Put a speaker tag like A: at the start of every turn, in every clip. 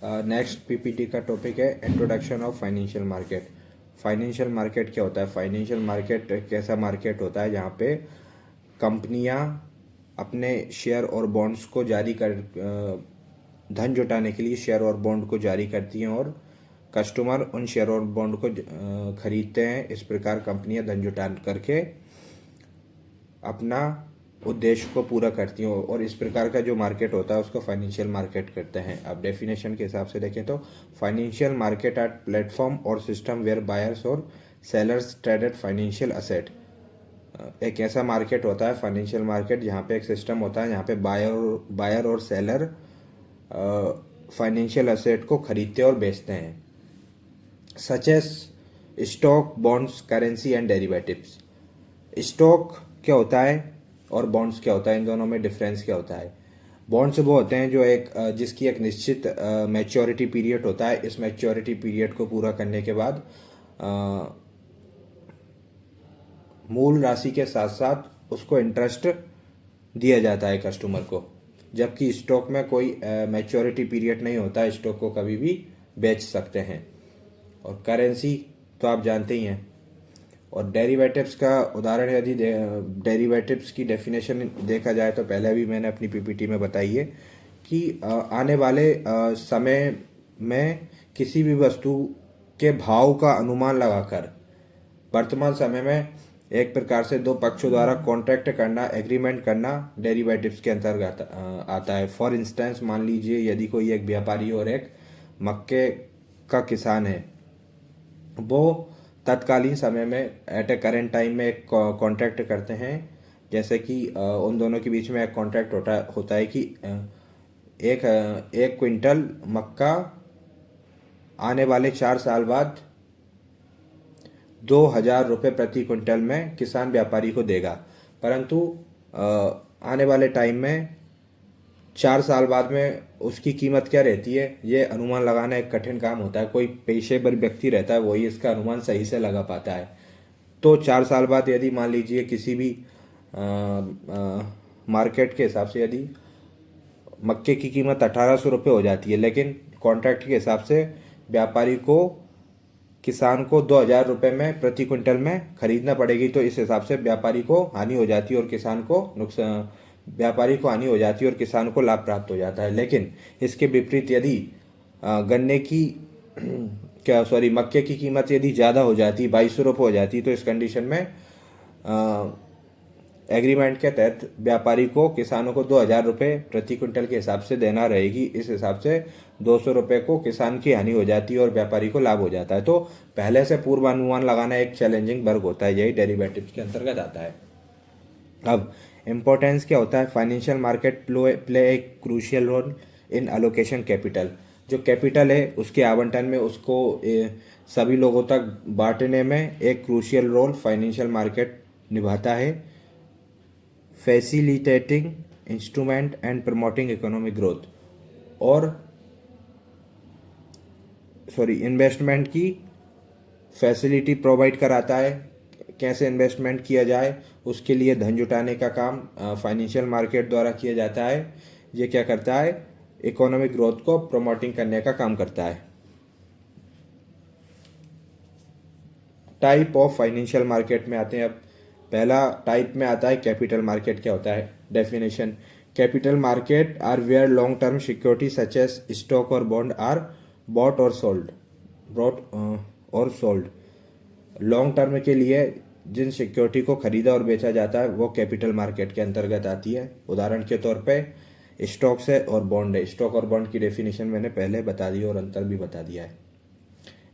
A: Next PPT का topic है introduction of financial market. Financial market क्या होता है? फाइनेंशियल मार्केट एक ऐसा मार्केट होता है जहाँ पे कंपनियाँ अपने शेयर और बॉन्ड्स को जारी कर धन जुटाने के लिए शेयर और बॉन्ड को जारी करती हैं और कस्टमर उन शेयर और बॉन्ड को खरीदते हैं। इस प्रकार कंपनियां धन जुटा करके अपना उद्देश्य को पूरा करती हैं और इस प्रकार का जो मार्केट होता है उसको फाइनेंशियल मार्केट करते हैं। अब डेफिनेशन के हिसाब से देखें तो फाइनेंशियल मार्केट आर प्लेटफॉर्म और सिस्टम वेयर बायर्स और सेलर्स ट्रेडेड फाइनेंशियल असेट। एक ऐसा मार्केट होता है फाइनेंशियल मार्केट जहाँ पे एक सिस्टम होता है जहाँ पे बायर और सेलर फाइनेंशियल असेट को खरीदते और बेचते हैं, such as stock, bonds, currency and derivatives. Stock क्या होता है और बॉन्ड्स क्या होता है, इन दोनों में डिफरेंस क्या होता है? बॉन्ड्स वो होते हैं जो जिसकी एक निश्चित मैच्योरिटी पीरियड होता है। इस मैच्योरिटी पीरियड को पूरा करने के बाद मूल राशि के साथ साथ उसको इंटरेस्ट दिया जाता है कस्टमर को, जबकि स्टॉक में कोई मैच्योरिटी पीरियड नहीं होता है, स्टॉक को कभी भी बेच सकते हैं। और करेंसी तो आप जानते ही हैं। और डेरिवेटिव्स का उदाहरण यदि डेरिवेटिव्स की डेफिनेशन देखा जाए तो पहले भी मैंने अपनी पीपीटी में बताई है कि आने वाले समय में किसी भी वस्तु के भाव का अनुमान लगाकर वर्तमान समय में एक प्रकार से दो पक्षों द्वारा कॉन्ट्रैक्ट करना, एग्रीमेंट करना डेरिवेटिव्स के अंतर्गत आता है। फॉर इंस्टेंस मान लीजिए यदि कोई एक व्यापारी और एक मक्के का किसान है, वो तत्कालीन समय में एट ए करेंट टाइम में एक कॉन्ट्रैक्ट करते हैं, जैसे कि उन दोनों के बीच में एक कॉन्ट्रैक्ट होता है कि एक क्विंटल मक्का आने वाले 4 साल बाद 2,000 रुपये प्रति क्विंटल में किसान व्यापारी को देगा। परंतु आने वाले टाइम में 4 साल बाद में उसकी कीमत क्या रहती है, ये अनुमान लगाना एक कठिन काम होता है। कोई पेशेवर व्यक्ति रहता है वही इसका अनुमान सही से लगा पाता है। तो 4 साल बाद यदि मान लीजिए किसी भी मार्केट के हिसाब से यदि मक्के की कीमत 1,800 रुपये हो जाती है, लेकिन कॉन्ट्रैक्ट के हिसाब से व्यापारी को किसान को 2,000 रुपये में प्रति क्विंटल में खरीदना पड़ेगी, तो इस हिसाब से व्यापारी को हानि हो जाती है और किसान को नुकसान, व्यापारी को हानि हो जाती है और किसान को लाभ प्राप्त हो जाता है। लेकिन इसके विपरीत यदि गन्ने की मक्के की कीमत यदि ज़्यादा हो जाती, 2,200 रुपये हो जाती, तो इस कंडीशन में एग्रीमेंट के तहत व्यापारी को किसानों को 2,000 रुपये प्रति क्विंटल के हिसाब से देना रहेगी। इस हिसाब से 200 रुपये को किसान की हानि हो जाती है और व्यापारी को लाभ हो जाता है। तो पहले से पूर्वानुमान लगाना एक चैलेंजिंग वर्क होता है, यही डेरिवेटिव्स के अंतर्गत आता है। अब इम्पोर्टेंस क्या होता है? Financial market play a crucial role in allocation capital. जो कैपिटल है उसके आवंटन में उसको सभी लोगों तक बांटने में एक क्रूशियल रोल फाइनेंशियल मार्केट निभाता है। Facilitating instrument and promoting economic growth और इन्वेस्टमेंट की फैसिलिटी प्रोवाइड कराता है। कैसे इन्वेस्टमेंट किया जाए उसके लिए धन जुटाने का काम फाइनेंशियल मार्केट द्वारा किया जाता है। ये क्या करता है? इकोनॉमिक ग्रोथ को प्रमोटिंग करने का काम करता है। टाइप ऑफ फाइनेंशियल मार्केट में आते हैं। अब पहला टाइप में आता है कैपिटल मार्केट। क्या होता है? Definition: capital market are where long term security such as stock और बॉन्ड आर बॉट और सोल्ड। लॉन्ग टर्म के लिए जिन सिक्योरिटी को खरीदा और बेचा जाता है वो कैपिटल मार्केट के अंतर्गत आती है। उदाहरण के तौर पे स्टॉक्स है और बॉन्ड है। स्टॉक और बॉन्ड की डेफिनेशन मैंने पहले बता दी और अंतर भी बता दिया है।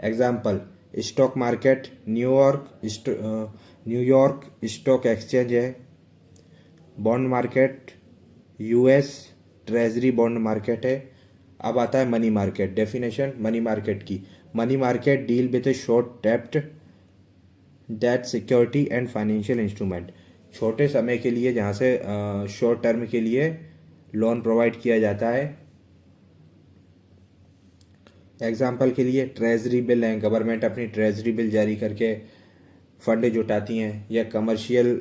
A: Example: stock market New York stock exchange है। Bond market US treasury bond market है। अब आता है money market. Definition money market की: money market deal with short debt security and financial instrument. छोटे समय के लिए जहाँ से शॉर्ट टर्म के लिए लोन प्रोवाइड किया जाता है। एग्जाम्पल के लिए ट्रेजरी बिल हैं, गवर्नमेंट अपनी ट्रेजरी बिल जारी करके फंड जुटाती हैं, या कमर्शियल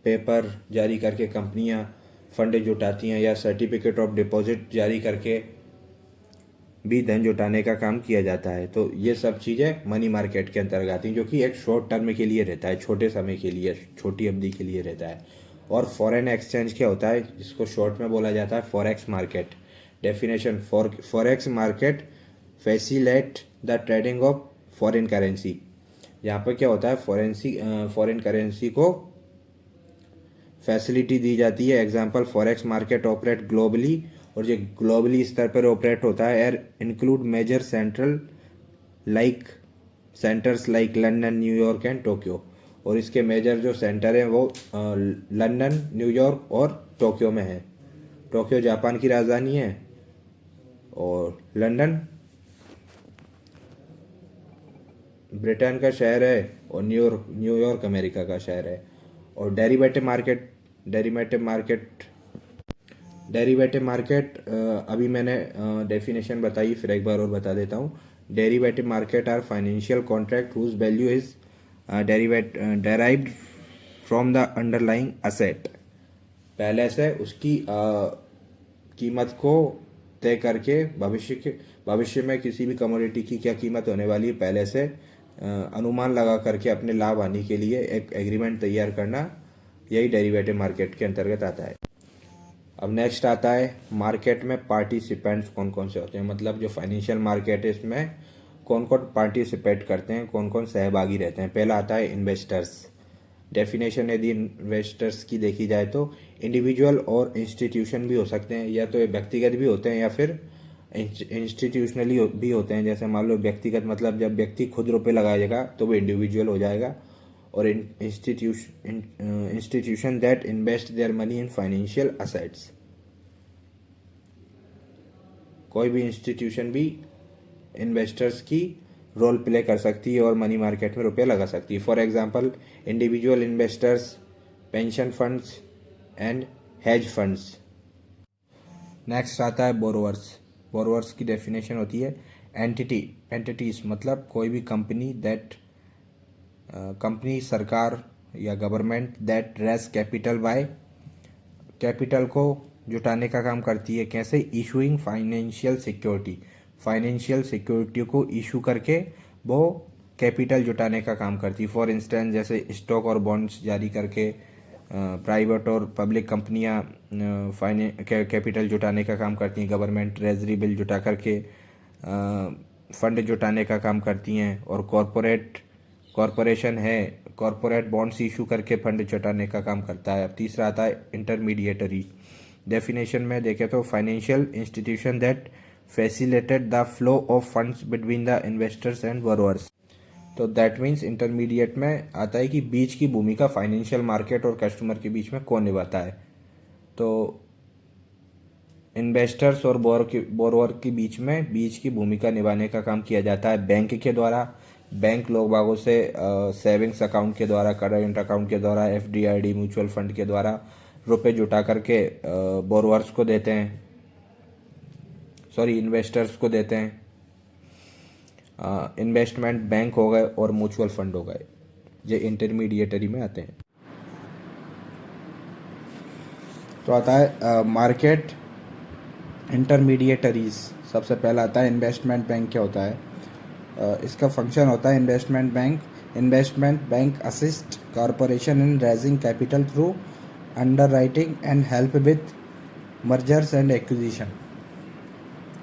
A: पेपर जारी करके कंपनियां फंड जुटाती हैं, या सर्टिफिकेट ऑफ डिपॉजिट जारी करके भी धन जुटाने का काम किया जाता है। तो ये सब चीज़ें मनी मार्केट के अंतर्गत आती हैं, जो कि एक शॉर्ट टर्म के लिए रहता है, छोटे समय के लिए, छोटी अवधि के लिए रहता है। और फॉरेन एक्सचेंज क्या होता है, जिसको शॉर्ट में बोला जाता है forex market. Definition: forex market facilitate the trading of foreign currency. यहाँ पर क्या होता है, फॉरेन करेंसी को फैसिलिटी दी जाती है। Example: forex market operate globally, और जो ग्लोबली स्तर पर ऑपरेट होता है are include major centres like London, New York and Tokyo. और इसके मेजर जो सेंटर हैं वो लंदन, न्यूयॉर्क और टोक्यो में है। टोक्यो जापान की राजधानी है और लंदन ब्रिटेन का शहर है और न्यूयॉर्क अमेरिका का शहर है। और डेरिवेटिव मार्केट अभी मैंने डेफिनेशन बताई, फिर एक बार और बता देता हूँ। Derivative market are financial contract whose value is derived from the underlying asset. पहले से उसकी कीमत को तय करके भविष्य में किसी भी कमोडिटी की क्या कीमत होने वाली है, पहले से अनुमान लगा करके अपने लाभ हानि के लिए एक एग्रीमेंट तैयार करना, यही डेरिवेटिव मार्केट के अंतर्गत आता है। अब नेक्स्ट आता है मार्केट में पार्टिसिपेंट्स कौन कौन से होते हैं, मतलब जो फाइनेंशियल मार्केट है इसमें कौन कौन पार्टिसिपेट करते हैं, कौन कौन सहभागी रहते हैं। पहला आता है इन्वेस्टर्स। डेफिनेशन यदि इन्वेस्टर्स की देखी जाए तो इंडिविजुअल और इंस्टीट्यूशन भी हो सकते हैं, या तो व्यक्तिगत भी होते हैं या फिर इंस्टीट्यूशनली भी होते हैं। जैसे मान लो व्यक्तिगत मतलब जब व्यक्ति खुद रुपये लगाएगा तो वो इंडिविजुअल हो जाएगा, और institution that invest their money in financial assets. कोई भी इंस्टीट्यूशन भी इन्वेस्टर्स की रोल प्ले कर सकती है और मनी मार्केट में रुपये लगा सकती है। For example individual investors, pension funds and hedge funds. Next आता है बोरोवर्स। बोरोवर्स की डेफिनेशन होती है एंटिटीज, मतलब कोई भी कंपनी, सरकार या government that raise capital by capital को जुटाने का काम करती है। कैसे? इशूइंग फाइनेंशियल सिक्योरिटी को इशू करके वो कैपिटल जुटाने का काम करती है। फॉर इंस्टेंस जैसे स्टॉक और बॉन्ड्स जारी करके प्राइवेट और पब्लिक कंपनियां कैपिटल जुटाने का काम करती हैं। गवर्नमेंट ट्रेजरी बिल जुटा करके फंड जुटाने का काम करती हैं। और कॉरपोरेट बॉन्ड्स इशू करके फंड जुटाने का काम करता है। अब तीसरा आता है इंटरमीडिएटरी। डेफिनेशन में देखें तो financial institution that facilitate the flow of funds between the investors and borrowers. तो दैट मीन्स इंटरमीडिएट में आता है कि बीच की भूमिका फाइनेंशियल मार्केट और कस्टमर के बीच में कौन निभाता है। तो इन्वेस्टर्स और बोरोअर के बीच की भूमिका निभाने का काम किया जाता है बैंक के द्वारा। बैंक लोग बागों से सेविंग्स अकाउंट के द्वारा, करंट अकाउंट के द्वारा, FD/ID म्यूचुअल फंड के द्वारा रुपए जुटा करके बोरोअर्स को देते हैं, इन्वेस्टर्स को देते हैं। इन्वेस्टमेंट बैंक हो गए और म्यूचुअल फंड हो गए, ये इंटरमीडिएटरी में आते हैं। तो आता है मार्केट इंटरमीडिएटरीज। सबसे पहला आता है इन्वेस्टमेंट बैंक। क्या होता है? इसका फंक्शन होता है investment bank assist corporation in raising capital through underwriting and help with mergers and acquisition.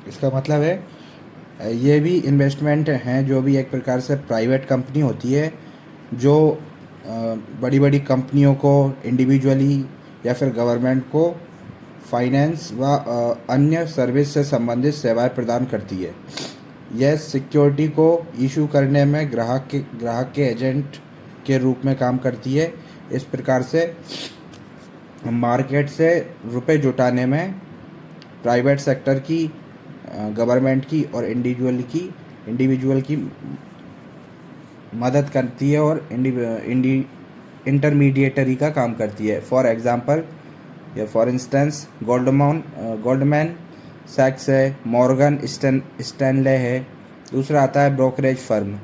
A: इसका मतलब है ये भी इन्वेस्टमेंट हैं, जो भी एक प्रकार से प्राइवेट कंपनी होती है जो बड़ी बड़ी कंपनियों को इंडिविजुअली या फिर गवर्नमेंट को फाइनेंस व अन्य सर्विस से संबंधित सेवाएं प्रदान करती है। यह सिक्योरिटी को इशू करने में ग्राहक के एजेंट के रूप में काम करती है। इस प्रकार से मार्केट से रुपए जुटाने में प्राइवेट सेक्टर की, गवर्नमेंट की और इंडिविजुअल की मदद करती है और इंटरमीडिएटरी का काम करती है। फॉर इंस्टेंस गोल्डमैन सैक्स है, मॉर्गन स्टैनले है। दूसरा आता है ब्रोकरेज फर्म।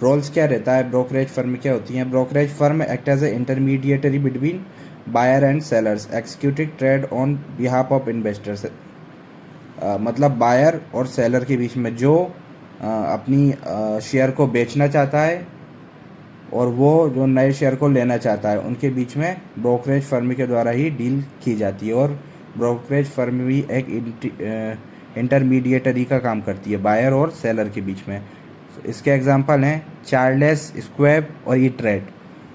A: रोल्स क्या रहता है ब्रोकरेज फर्म क्या होती हैं? Brokerage firm act as a intermediary between buyer and sellers, executing trade on behalf of investors. मतलब बायर और सेलर के बीच में, जो अपनी शेयर को बेचना चाहता है और वो जो नए शेयर को लेना चाहता है, उनके बीच में ब्रोकरेज फर्म के द्वारा ही डील की जाती है। और ब्रोकरेज फर्म भी एक इंटरमीडिएटरी का काम करती है बायर और सेलर के बीच में। इसके एग्जांपल हैं चार्ल्स स्क्वेब और ई ट्रेड।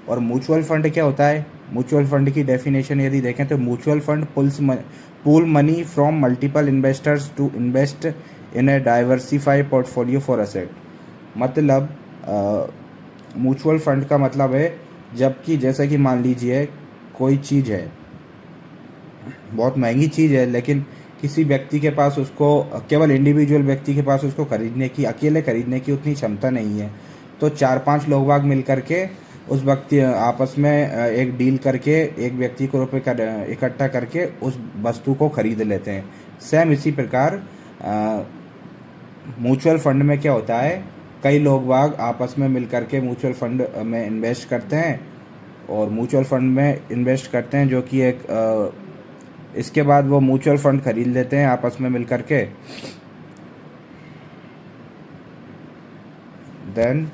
A: और म्यूचुअल फंड क्या होता है? म्यूचुअल फंड की डेफिनेशन यदि देखें तो mutual fund pool money from multiple investors to invest in a diversified portfolio for asset. मतलब म्यूचुअल फंड का मतलब है, जबकि जैसे कि मान लीजिए कोई चीज़ है, बहुत महंगी चीज़ है, लेकिन किसी व्यक्ति के पास उसको, केवल इंडिविजुअल व्यक्ति के पास उसको खरीदने की, अकेले खरीदने की उतनी क्षमता नहीं है, तो 4-5 लोग बाग मिल करके उस व्यक्ति आपस में एक डील करके एक व्यक्ति को रुपये इकट्ठा करके उस वस्तु को खरीद लेते हैं। सेम इसी प्रकार म्यूचुअल फंड में क्या होता है, कई लोग बाग आपस में मिल करके म्यूचुअल फंड में इन्वेस्ट करते हैं, और म्यूचुअल फंड में इन्वेस्ट करते हैं जो कि एक इसके बाद वो म्यूचुअल फंड खरीद लेते हैं आपस में मिल करके। देन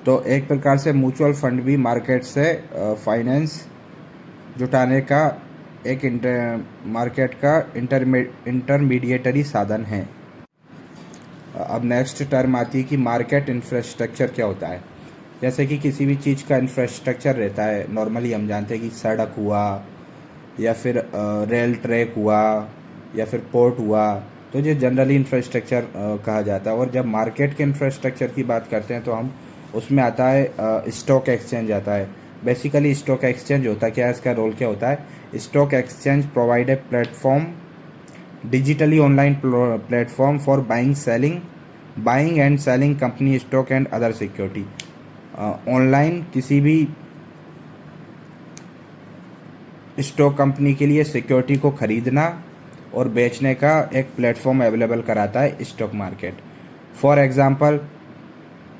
A: तो एक प्रकार से म्यूचुअल फंड भी मार्केट से फाइनेंस जुटाने का एक मार्केट का इंटरमीडिएटरी साधन है। अब नेक्स्ट टर्म आती है कि मार्केट इंफ्रास्ट्रक्चर क्या होता है। जैसे कि किसी भी चीज़ का इंफ्रास्ट्रक्चर रहता है, नॉर्मली हम जानते हैं कि सड़क हुआ या फिर रेल ट्रैक हुआ या फिर पोर्ट हुआ, तो ये जनरली इंफ्रास्ट्रक्चर कहा जाता है। और जब मार्केट के इंफ्रास्ट्रक्चर की बात करते हैं तो हम उसमें आता है स्टॉक एक्सचेंज आता है। बेसिकली स्टॉक एक्सचेंज होता क्या है, इसका रोल क्या होता है? Stock exchange provide a platform, digitally online platform for buying and selling company stock and other security. Online किसी भी स्टॉक कंपनी के लिए सिक्योरिटी को खरीदना और बेचने का एक प्लेटफॉर्म अवेलेबल कराता है stock market. For example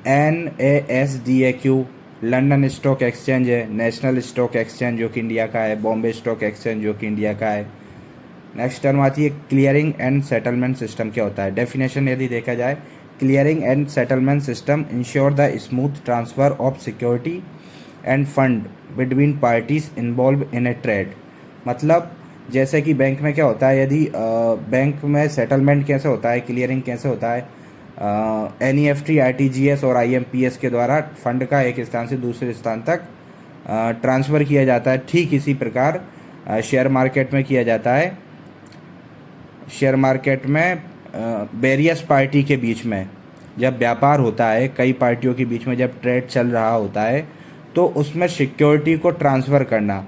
A: NASDAQ London stock exchange है, नेशनल स्टॉक एक्सचेंज जो कि इंडिया का है, बॉम्बे स्टॉक एक्सचेंज जो कि इंडिया का है। नेक्स्ट टर्म आती है क्लियरिंग एंड सेटलमेंट सिस्टम क्या होता है। डेफिनेशन यदि देखा जाए, clearing and settlement system ensure the smooth transfer of security end fund between parties involve in A trade. मतलब जैसे कि बैंक में क्या होता है, यदि बैंक में सेटलमेंट कैसे होता है, क्लियरिंग कैसे होता है, NEFT, RTGS और IMPS के द्वारा फंड का एक स्थान से दूसरे स्थान तक ट्रांसफ़र किया जाता है। ठीक इसी प्रकार शेयर मार्केट में किया जाता है। शेयर मार्केट में वेरियस पार्टी के बीच में जब व्यापार होता है, कई पार्टियों के बीच में जब ट्रेड चल रहा होता है, तो उसमें सिक्योरिटी को ट्रांसफ़र करना,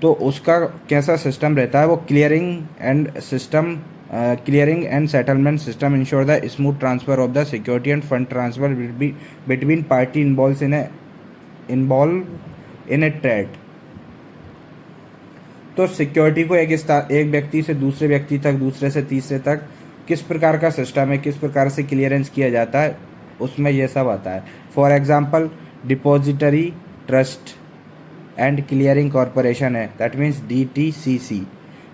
A: तो उसका कैसा सिस्टम रहता है, वो clearing and settlement system ensure the smooth transfer of the security end fund transfer between party involve in A trade. तो सिक्योरिटी को एक व्यक्ति से दूसरे व्यक्ति तक, दूसरे से तीसरे तक किस प्रकार का सिस्टम है, किस प्रकार से क्लियरेंस किया जाता है, उसमें यह सब आता है। For example depository trust and clearing corporation है, that means DTCC,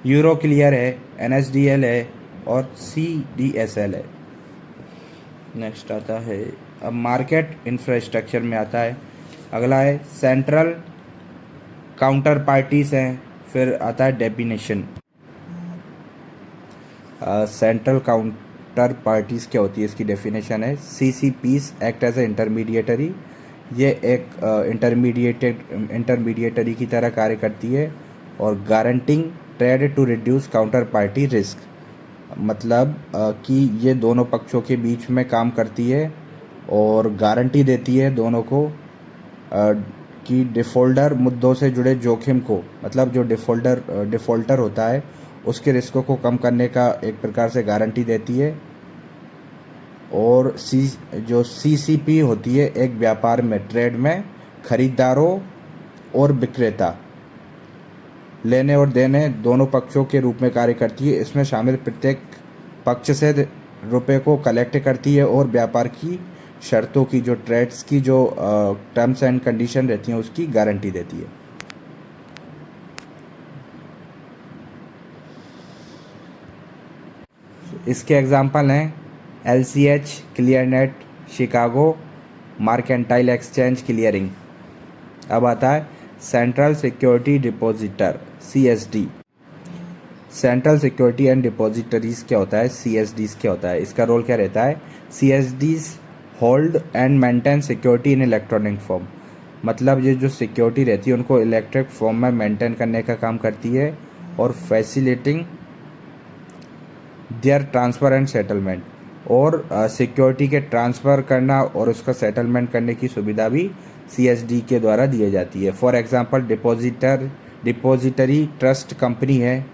A: Euroclear है, NSDL है और CDSL है। नेक्स्ट आता है, अब मार्केट इंफ्रास्ट्रक्चर में आता है, अगला है सेंट्रल काउंटर पार्टीज हैं, फिर आता है डेफिनेशन। सेंट्रल काउंटर पार्टीज क्या होती है, इसकी डेफिनेशन है CCPs act as a intermediary. ये एक इंटरमीडिएटरी की तरह कार्य करती है और guaranteeing trade to reduce counter party risk. मतलब कि ये दोनों पक्षों के बीच में काम करती है और गारंटी देती है दोनों को कि डिफ़ॉल्टर मुद्दों से जुड़े जोखिम को, मतलब जो डिफ़ॉल्टर होता है उसके रिस्कों को कम करने का एक प्रकार से गारंटी देती है। और जो CCP होती है, एक व्यापार में, ट्रेड में खरीदारों और विक्रेता, लेने और देने दोनों पक्षों के रूप में कार्य करती है। इसमें शामिल प्रत्येक पक्ष से रुपए को कलेक्ट करती है और व्यापार की शर्तों की, जो ट्रेड्स की जो टर्म्स एंड कंडीशन रहती हैं उसकी गारंटी देती है। इसके एग्जाम्पल हैं LCH, क्लियरनेट, Chicago, mercantile exchange clearing. अब आता है central security depositor CSD। Central security and depositories क्या होता है, CSDs क्या होता है, इसका रोल क्या रहता है। CSDs hold and maintain security in electronic form, मतलब ये जो सिक्योरिटी रहती है उनको इलेक्ट्रिक फॉर्म में मेंटेन करने का काम करती है, और facilitating their transfer and settlement, और सिक्योरिटी के ट्रांसफ़र करना और उसका सेटलमेंट करने की सुविधा भी CSD के द्वारा दी जाती है। For example depository trust company है